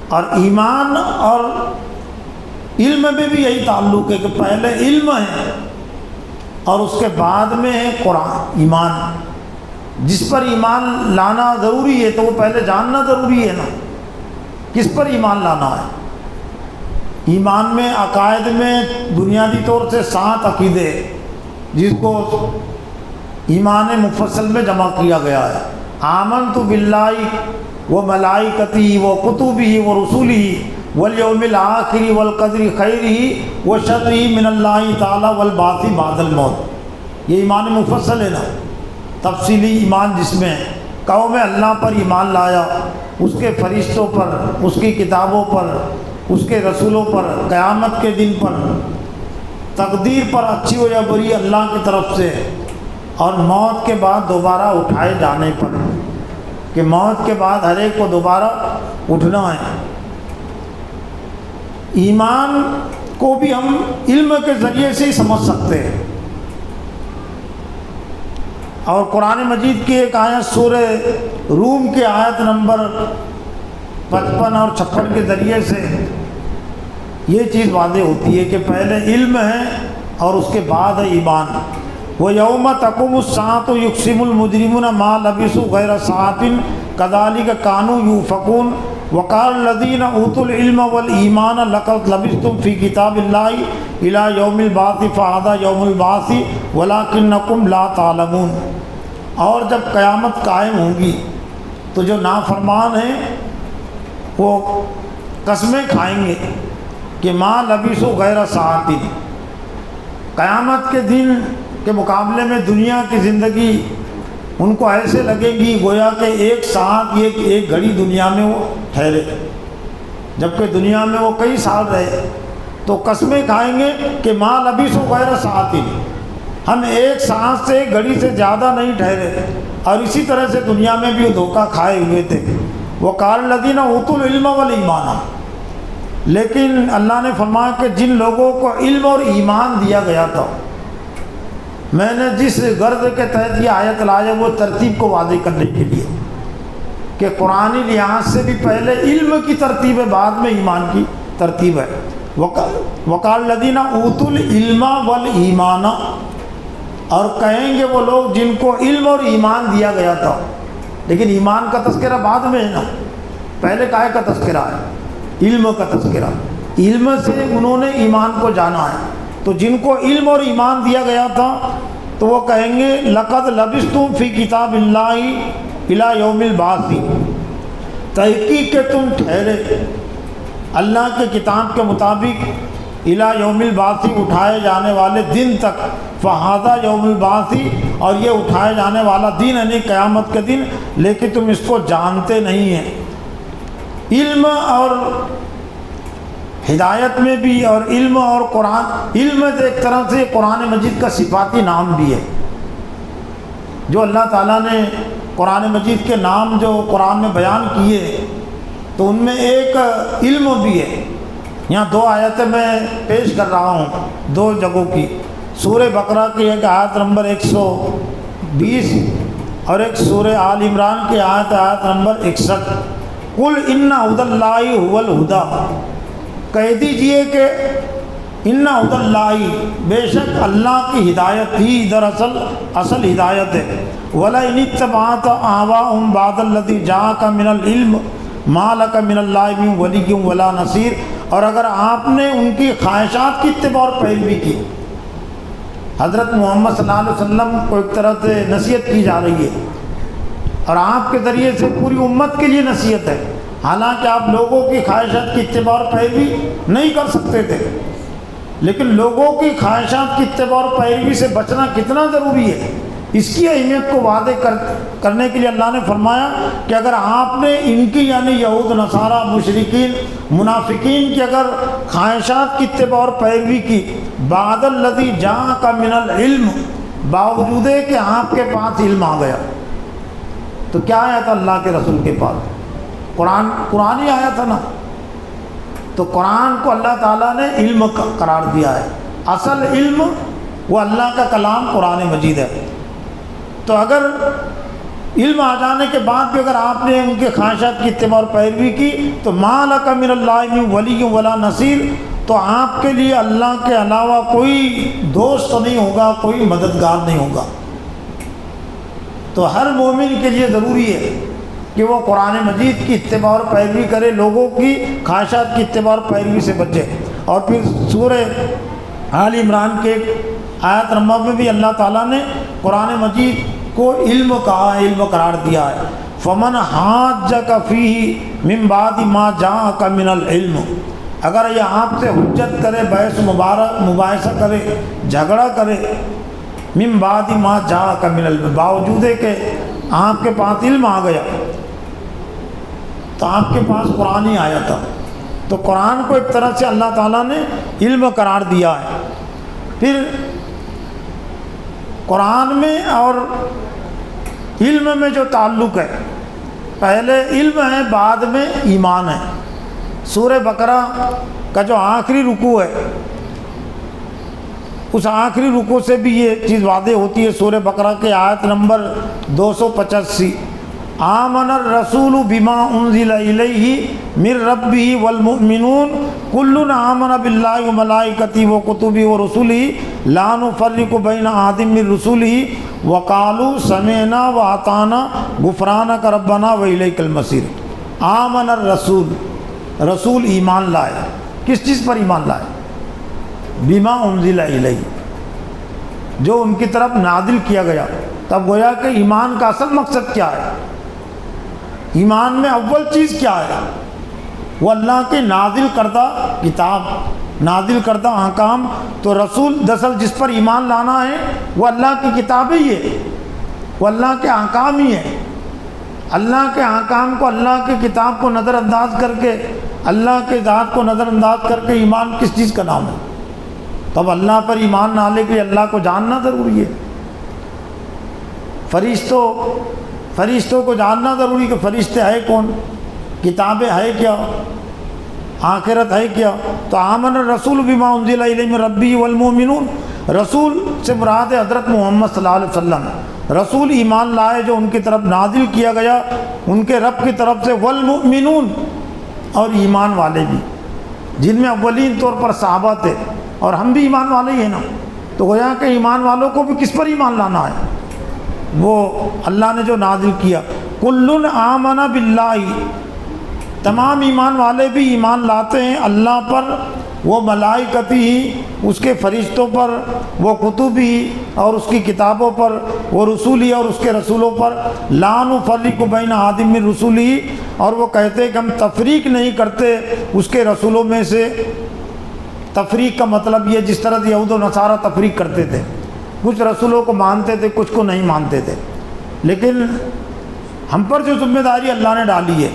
اور ایمان اور علم میں بھی یہی تعلق ہے کہ پہلے علم ہے اور اس کے بعد میں ہے قرآن ایمان۔ جس پر ایمان لانا ضروری ہے تو وہ پہلے جاننا ضروری ہے نا، کس پر ایمان لانا ہے۔ ایمان میں عقائد میں بنیادی طور سے 7 عقیدے جس کو ایمان مفصل میں جمع کیا گیا ہے۔ آمنت باللہ و ملائکتی و کتبہ و رسولہ والیوم الآخر والقدر خیرہ و شرہ من اللہ تعالی والبعث بعد الموت۔ یہ ایمان مفصل ہے نا، تفصیلی ایمان جس میں قوم اللہ پر ایمان لایا، اس کے فرشتوں پر، اس کی کتابوں پر، اس کے رسولوں پر، قیامت کے دن پر، تقدیر پر اچھی ہو یا بری اللہ کی طرف سے، اور موت کے بعد دوبارہ اٹھائے جانے پر کہ موت کے بعد ہر ایک کو دوبارہ اٹھنا ہے۔ ایمان کو بھی ہم علم کے ذریعے سے ہی سمجھ سکتے ہیں، اور قرآن مجید کی ایک آیت سورہ روم کے آیت نمبر 55 اور 56 کے ذریعے سے یہ چیز واضح ہوتی ہے کہ پہلے علم ہے اور اس کے بعد ہے ایمان۔ وَيَوْمَ تَقُومُ السَّاعَةُ يُقْسِمُ الْمُجْرِمُونَ مَا لَبِثُوا غَيْرَ سَاعَةٍ كَذَلِكَ كَانُوا يُؤْفَكُونَ وَقَالَ الَّذِينَ أُوتُوا الْعِلْمَ وَالْإِيمَانَ لَقَدْ لَبِثْتُمْ فِي كِتَابِ اللَّهِ إِلَى يَوْمِ الْبَعْثِ فَهَذَا يَوْمُ الْبَعْثِ وَلَكِنَّكُمْ لَا تَعْلَمُونَ۔ اور جب قیامت قائم ہوگی تو جو نافرمان ہیں وہ قسمیں کھائیں گے کہ ما لبثوا غیر ساعۃ، قیامت کے دن کے مقابلے میں دنیا کی زندگی ان کو ایسے لگے گی گویا کہ ایک ساعت، ایک گھڑی دنیا میں وہ ٹھہرے، جبکہ دنیا میں وہ کئی سال رہے۔ تو قسمیں کھائیں گے کہ ما لبثوا غیر ساعۃ، ہم ایک سانس سے ایک گھڑی سے زیادہ نہیں ٹھہرے، اور اسی طرح سے دنیا میں بھی وہ دھوکہ کھائے ہوئے تھے۔ وقال الذین اوتوا العلم والایمان، لیکن اللہ نے فرمایا کہ جن لوگوں کو علم اور ایمان دیا گیا تھا، میں نے جس غرض کے تحت یہ آیت لایا وہ ترتیب کو واضح کرنے کے لیے کہ قرآنی لحاظ سے بھی پہلے علم کی ترتیب ہے، بعد میں ایمان کی ترتیب ہے۔ وقال الذین اوتوا العلم والایمان، اور کہیں گے وہ لوگ جن کو علم اور ایمان دیا گیا تھا، لیکن ایمان کا تذکرہ بعد میں ہے نا، پہلے کائے کا تذکرہ ہے؟ علم کا تذکرہ۔ علم سے انہوں نے ایمان کو جانا ہے، تو جن کو علم اور ایمان دیا گیا تھا تو وہ کہیں گے لقد لبثتم فی کتاب اللہ الی یوم البعث، تحقیق کہ تم ٹھہرے اللہ کے کتاب کے مطابق الی یوم البعث، اٹھائے جانے والے دن تک، فہذا یوم البعث، اور یہ اٹھائے جانے والا دن یعنی قیامت کے دن، لیکن تم اس کو جانتے نہیں ہیں۔ علم اور ہدایت میں بھی، اور علم اور قرآن، علم ایک طرح سے قرآن مجید کا صفاتی نام بھی ہے، جو اللہ تعالیٰ نے قرآن مجید کے نام جو قرآن میں بیان کیے تو ان میں ایک علم بھی ہے۔ یہاں 2 آیتیں میں پیش کر رہا ہوں 2 جگہوں کی، سورہ بقرہ کی ایک آیت نمبر 120 اور ایک سورہ آل عمران کی آیت نمبر 61۔ قل ان ھدی اللہ ھو الھدی، کہہ دیجئے کہ ان ھدی اللہ، بے شک اللہ کی ہدایت ہی دراصل اصل ہدایت ہے۔ وَلَئِنِ اتَّبَعْتَ أَهْوَاءَهُمْ بَعْدَ الَّذِي جَاءَكَ مِنَ الْعِلْمِ مَا لَكَ مِنَ اللَّهِ مِنْ وَلِيٍّ وَلَا نَصِيرٍ، اور اگر آپ نے ان کی خواہشات کی اتباع اور پیروی کی، حضرت محمد صلی اللہ علیہ وسلم کو ایک طرح سے نصیحت کی جا رہی ہے، اور آپ کے ذریعے سے پوری امت کے لیے نصیحت ہے، حالانکہ آپ لوگوں کی خواہشات کی اتباع اور پیروی نہیں کر سکتے تھے، لیکن لوگوں کی خواہشات کی اتباع اور پیروی سے بچنا کتنا ضروری ہے، اس کی اہمیت کو واضح کرنے کے لیے اللہ نے فرمایا کہ اگر آپ نے ان کی یعنی یہود نصارہ مشرکین منافقین کی اگر خواہشات کی اتباع اور پیروی کی، بعد الذی جاءک من العلم، باوجود ہے کہ آپ کے پاس علم آ گیا، تو کیا آیا تھا اللہ کے رسول کے پاس؟ قرآن ہی آیا تھا نا، تو قرآن کو اللہ تعالیٰ نے علم قرار دیا ہے، اصل علم وہ اللہ کا کلام قرآن مجید ہے۔ تو اگر علم آ جانے کے بعد بھی اگر آپ نے ان کے خواہشات کی اتباع اور پیروی کی تو ما لک من اللہ من ولی ولا نصیر، تو آپ کے لیے اللہ کے علاوہ کوئی دوست نہیں ہوگا، کوئی مددگار نہیں ہوگا۔ تو ہر مومن کے لیے ضروری ہے کہ وہ قرآن مجید کی اتباع اور پیروی کرے، لوگوں کی خواہشات کی اتباع اور پیروی سے بچے۔ اور پھر سورہ آل عمران کے آیت نمبر میں بھی اللہ تعالیٰ نے قرآن مجید کو علم کہا ہے، علم قرار دیا ہے۔ فمن حاجک فیہ من بعد ما جاءک من العلم، اگر یہ آپ سے حجت کرے، بحث مباحثہ کرے، جھگڑا کرے، من بعد ما جاءک من العلم، باوجود ہے کہ آپ کے پاس علم آ گیا، تو آپ کے پاس قرآن ہی آیا تھا، تو قرآن کو ایک طرح سے اللہ تعالیٰ نے علم قرار دیا ہے۔ پھر قرآن میں اور علم میں جو تعلق ہے، پہلے علم ہے، بعد میں ایمان ہے۔ سورہ بقرہ کا جو آخری رکوع ہے، اس آخری رکوع سے بھی یہ چیز واضح ہوتی ہے۔ سورہ بقرہ کے آیت نمبر 285، آمن الرسول بما انزل الیہ من ربہ والمؤمنون کل آمن باللہ وملائکتہ وکتبہ ورسلہ لا نفرق بین احد من رسلہ وقالوا سمعنا واطعنا غفرانک ربنا والیک المصیر۔ آمن الرسول، رسول ایمان لائے، کس چیز پر ایمان لائے؟ بما انزل الیہ، جو ان کی طرف نازل کیا گیا۔ تب گویا کہ ایمان کا اصل مقصد کیا ہے؟ ایمان میں اول چیز کیا ہے؟ وہ اللہ کے نازل کردہ کتاب، نازل کردہ احکام۔ تو رسول دراصل جس پر ایمان لانا ہے وہ اللہ کی کتاب ہی ہے، وہ اللہ کے احکام ہی ہے۔ اللہ کے احکام کو، اللہ کی کتاب کو نظر انداز کر کے، اللہ کے ذات کو نظر انداز کر کے ایمان کس چیز کا نام ہے؟ تب اللہ پر ایمان لانے کے لیے اللہ کو جاننا ضروری ہے۔ فرشتوں کو جاننا ضروری کہ فرشتے ہے کون، کتابیں ہے کیا، آخرت ہے کیا۔ تو آمن الرسول بما انزل الیہ من ربہ والمؤمنون، رسول سے مراد ہے حضرت محمد صلی اللہ علیہ وسلم۔ رسول ایمان لائے جو ان کی طرف نازل کیا گیا ان کے رب کی طرف سے، والمؤمنون، اور ایمان والے بھی، جن میں اولین طور پر صحابہ تھے، اور ہم بھی ایمان والے ہی ہیں نا۔ تو گویا کہ ایمان والوں کو بھی کس پر ایمان لانا ہے؟ وہ اللہ نے جو نازل کیا۔ کل آمن باللہ، تمام ایمان والے بھی ایمان لاتے ہیں اللہ پر، وہ ملائکتہ، اس کے فرشتوں پر، وہ کتبہ، اور اس کی کتابوں پر، وہ رسولہ، اور اس کے رسولوں پر، لا نفرق بین احد من رسلہ، اور وہ کہتے کہ ہم تفریق نہیں کرتے اس کے رسولوں میں سے۔ تفریق کا مطلب یہ جس طرح یہود و نصارہ تفریق کرتے تھے، کچھ رسولوں کو مانتے تھے، کچھ کو نہیں مانتے تھے، لیکن ہم پر جو ذمہ داری اللہ نے ڈالی ہے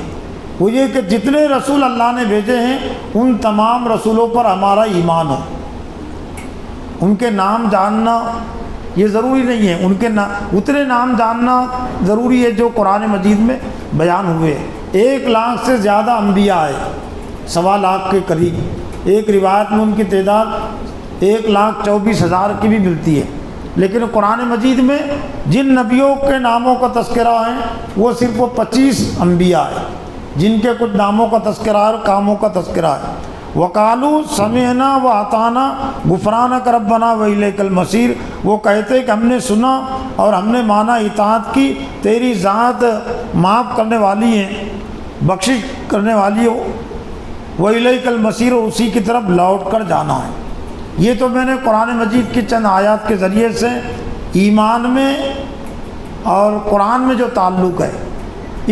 وہ یہ کہ جتنے رسول اللہ نے بھیجے ہیں ان تمام رسولوں پر ہمارا ایمان ہو۔ ان کے نام جاننا یہ ضروری نہیں ہے، ان کے اتنے نام جاننا ضروری ہے جو قرآن مجید میں بیان ہوئے۔ 1 لاکھ سے زیادہ انبیاء آئے، 1.25 لاکھ کے قریب۔ ایک روایت میں ان کی تعداد 1,24,000 کی بھی ملتی ہے، لیکن قرآن مجید میں جن نبیوں کے ناموں کا تذکرہ ہے وہ صرف 25 انبیاء ہیں جن کے کچھ ناموں کا تذکرہ اور کاموں کا تذکرہ ہے۔ وقالوا سمعنا واطعنا غفرانک ربنا والیک المصیر، وہ کہتے کہ ہم نے سنا اور ہم نے مانا، اطاعت کی، تیری ذات معاف کرنے والی ہے، بخشش کرنے والی ہو، والیک المصیر، اسی کی طرف لوٹ کر جانا ہے۔ یہ تو میں نے قرآن مجید کی چند آیات کے ذریعے سے ایمان میں اور قرآن میں جو تعلق ہے،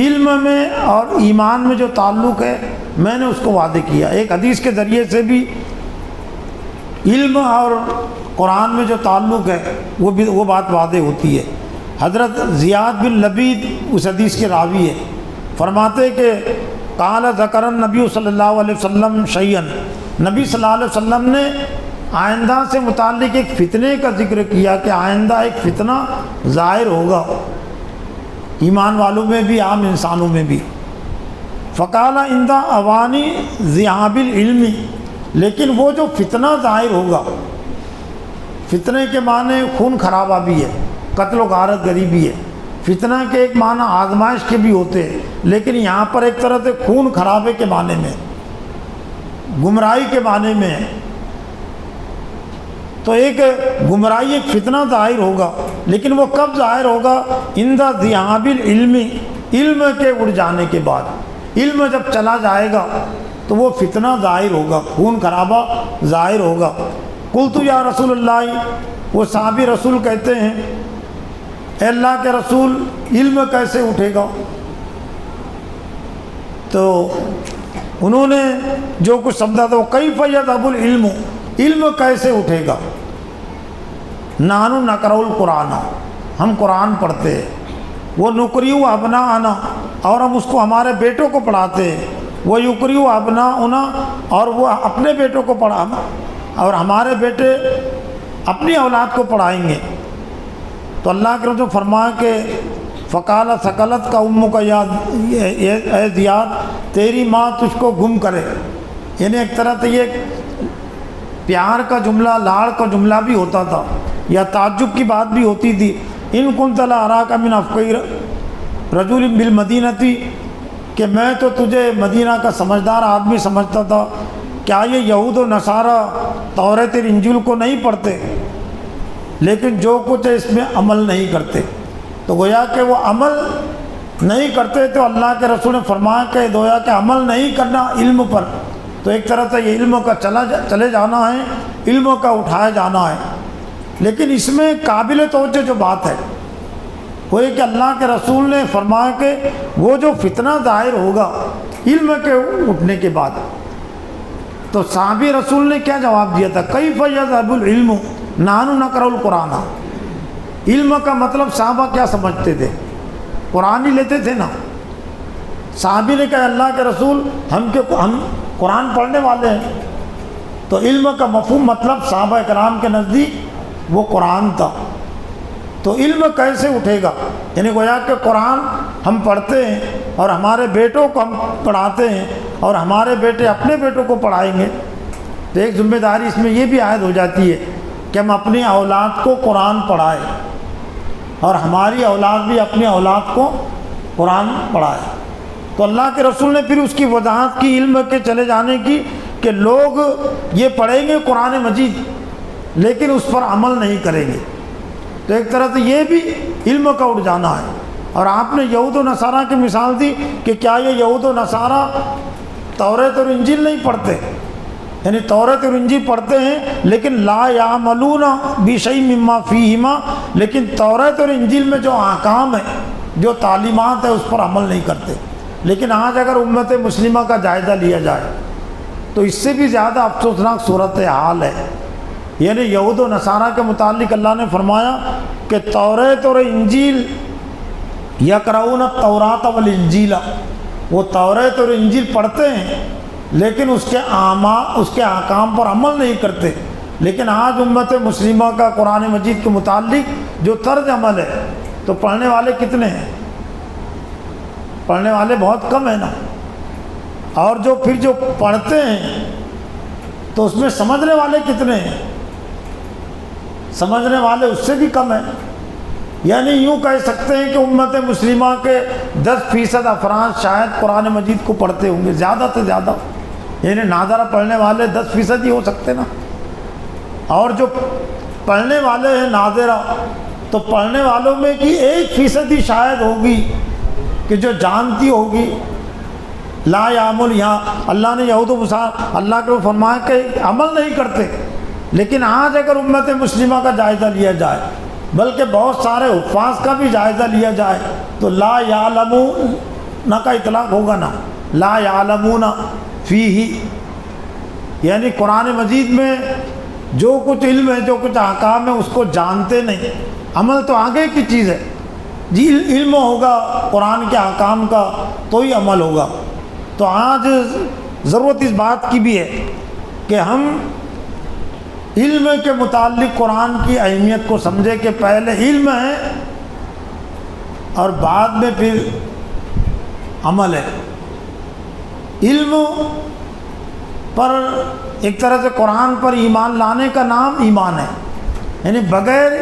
علم میں اور ایمان میں جو تعلق ہے، میں نے اس کو واضح کیا۔ ایک حدیث کے ذریعے سے بھی علم اور قرآن میں جو تعلق ہے وہ بات واضح ہوتی ہے۔ حضرت زیاد بن لبید اس حدیث کے راوی ہے، فرماتے کہ قال ذکر النبی صلی اللہ علیہ وسلم شیئا، نبی صلی اللہ علیہ وسلم نے آئندہ سے متعلق ایک فتنے کا ذکر کیا کہ آئندہ ایک فتنہ ظاہر ہوگا، ایمان والوں میں بھی، عام انسانوں میں بھی۔ فقال عند اوانی ذہاب العلم، لیکن وہ جو فتنہ ظاہر ہوگا، فتنے کے معنی خون خرابہ بھی ہے، قتل و غارت گری بھی ہے، فتنہ کے ایک معنی آزمائش کے بھی ہوتے ہیں، لیکن یہاں پر ایک طرح سے خون خرابے کے معنی میں، گمراہی کے معنی میں ہے۔ تو ایک گمراہی، ایک فتنہ ظاہر ہوگا، لیکن وہ کب ظاہر ہوگا؟ عند ذہاب العلم، علم کے اڑ جانے کے بعد۔ علم جب چلا جائے گا تو وہ فتنہ ظاہر ہوگا، خون خرابہ ظاہر ہوگا۔ قلت یا رسول اللہ، وہ صحابی رسول کہتے ہیں اے اللہ کے رسول، علم کیسے اٹھے گا؟ تو انہوں نے جو کچھ سمجھا تھا وہ کیف یذهب العلم، علم کیسے اٹھے گا؟ نحن نقرأ القرآن، ہم قرآن پڑھتے ہیں، وہ نقرئ ابناءنا، اور ہم اس کو ہمارے بیٹوں کو پڑھاتے ہیں، وہ یقرئ ابناؤنا، اور وہ اپنے بیٹوں کو پڑھا، اور ہمارے بیٹے اپنی اولاد کو پڑھائیں گے۔ تو اللہ کے رسول فرمایا کہ فقال ثقلت کا امک یا اے زیاد، تیری ماں تجھ کو گم کرے۔ یعنی ایک طرح سے یہ پیار کا جملہ، لاڑ کا جملہ بھی ہوتا تھا، یا تعجب کی بات بھی ہوتی تھی۔ ان کنت لاراک من افقی رجل بالمدینتی، کہ میں تو تجھے مدینہ کا سمجھدار آدمی سمجھتا تھا، کیا یہ یہود و نصارہ توریت اور انجیل کو نہیں پڑھتے، لیکن جو کچھ ہے اس میں عمل نہیں کرتے؟ تو گویا کہ وہ عمل نہیں کرتے، تو اللہ کے رسول نے فرمایا کہ گویا کہ عمل نہیں کرنا علم پر، تو ایک طرح سے یہ علم کا چلے جانا ہے، علم کا اٹھایا جانا ہے۔ لیکن اس میں قابل توجہ جو بات ہے وہ یہ کہ اللہ کے رسول نے فرمایا کہ وہ جو فتنہ ظاہر ہوگا علم کے اٹھنے کے بعد، تو صحابی رسول نے کیا جواب دیا تھا؟ کیف یذهب العلم نحن نقرأ القرآن۔ علم کا مطلب صحابہ کیا سمجھتے تھے؟ قرآن ہی لیتے تھے نا۔ صحابی نے کہا اللہ کے رسول، ہم قرآن پڑھنے والے ہیں۔ تو علم کا مفہوم مطلب صحابہ کرام کے نزدیک وہ قرآن تھا۔ تو علم کیسے اٹھے گا؟ یعنی گویا کہ قرآن ہم پڑھتے ہیں اور ہمارے بیٹوں کو ہم پڑھاتے ہیں اور ہمارے بیٹے اپنے بیٹوں کو پڑھائیں گے، تو ایک ذمہ داری اس میں یہ بھی عائد ہو جاتی ہے کہ ہم اپنی اولاد کو قرآن پڑھائیں اور ہماری اولاد بھی اپنی اولاد کو قرآن پڑھائے۔ تو اللہ کے رسول نے پھر اس کی وضاحت کی علم کے چلے جانے کی، کہ لوگ یہ پڑھیں گے قرآن مجید لیکن اس پر عمل نہیں کریں گے، تو ایک طرح سے یہ بھی علم کا اٹھ جانا ہے۔ اور آپ نے یہود و نصارہ کی مثال دی کہ کیا یہ یہود و نصارہ توریت اور انجیل نہیں پڑھتے؟ یعنی توریت اور انجیل پڑھتے ہیں لیکن لا یعملون بشیء مما فیہما، لیکن توریت اور انجیل میں جو احکام ہیں، جو تعلیمات ہیں، اس پر عمل نہیں کرتے۔ لیکن آج اگر امت مسلمہ کا جائزہ لیا جائے تو اس سے بھی زیادہ افسوسناک صورتحال ہے۔ یعنی یہود و نصارہ کے متعلق اللہ نے فرمایا کہ توریت اور انجیل یقرؤون التوراۃ والانجیل، وہ توریت اور انجیل پڑھتے ہیں لیکن اس کے احکام پر عمل نہیں کرتے۔ لیکن آج امت مسلمہ کا قرآن مجید کے متعلق جو طرز عمل ہے، تو پڑھنے والے کتنے ہیں؟ پڑھنے والے بہت کم ہیں نا، اور جو پھر جو پڑھتے ہیں تو اس میں سمجھنے والے کتنے ہیں؟ سمجھنے والے اس سے بھی کم ہیں۔ یعنی یوں کہہ سکتے ہیں کہ امت مسلمہ کے 10% افراد شاید قرآن مجید کو پڑھتے ہوں گے، زیادہ سے زیادہ، یعنی ناظرہ پڑھنے والے 10% ہی ہو سکتے نا۔ اور جو پڑھنے والے ہیں ناظرہ، تو پڑھنے والوں میں کی 1% ہی شاید ہوگی کہ جو جانتی ہوگی لا یعمل۔ یہاں اللہ نے یہود و نصارہ، اللہ کو فرمایا کہ عمل نہیں کرتے۔ لیکن آج اگر امت مسلمہ کا جائزہ لیا جائے، بلکہ بہت سارے حفاظ کا بھی جائزہ لیا جائے، تو لا یعلمون کا اطلاق ہوگا نا، لا یعلمون فیہ، یعنی قرآن مجید میں جو کچھ علم ہے، جو کچھ احکام ہے، اس کو جانتے نہیں۔ عمل تو آگے کی چیز ہے جی، علم ہوگا قرآن کے احکام کا تو ہی عمل ہوگا۔ تو آج ضرورت اس بات کی بھی ہے کہ ہم علم کے متعلق قرآن کی اہمیت کو سمجھے کہ پہلے علم ہے اور بعد میں پھر عمل ہے۔ علم پر ایک طرح سے قرآن پر ایمان لانے کا نام ایمان ہے، یعنی بغیر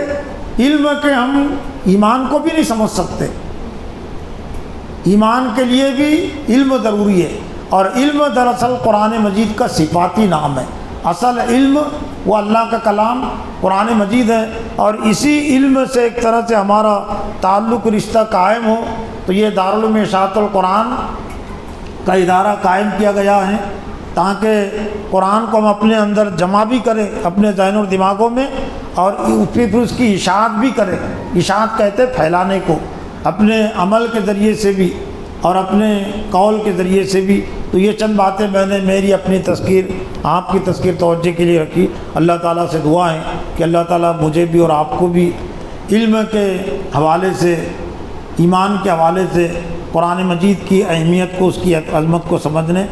علم کے ہم ایمان کو بھی نہیں سمجھ سکتے۔ ایمان کے لیے بھی علم ضروری ہے، اور علم دراصل قرآن مجید کا صفاتی نام ہے۔ اصل علم وہ اللہ کا کلام قرآن مجید ہے، اور اسی علم سے ایک طرح سے ہمارا تعلق رشتہ قائم ہو تو یہ دارالعلوم اشاعت القرآن کا ادارہ قائم کیا گیا ہے، تاکہ قرآن کو ہم اپنے اندر جمع بھی کریں اپنے ذہن اور دماغوں میں، اور پھر اس کی اشاعت بھی کریں۔ اشاعت کہتے پھیلانے کو، اپنے عمل کے ذریعے سے بھی اور اپنے قول کے ذریعے سے بھی۔ تو یہ چند باتیں میں نے میری اپنی تذکیر آپ کی تذکیر توجہ کے لیے رکھی۔ اللہ تعالیٰ سے دعا ہے کہ اللہ تعالیٰ مجھے بھی اور آپ کو بھی علم کے حوالے سے، ایمان کے حوالے سے قرآن مجید کی اہمیت کو، اس کی عظمت کو سمجھنے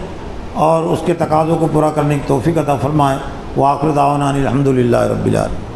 اور اس کے تقاضوں کو پورا کرنے کی توفیق عطا فرمائے۔ وآخر دعوانا الحمد للہ رب العالمین۔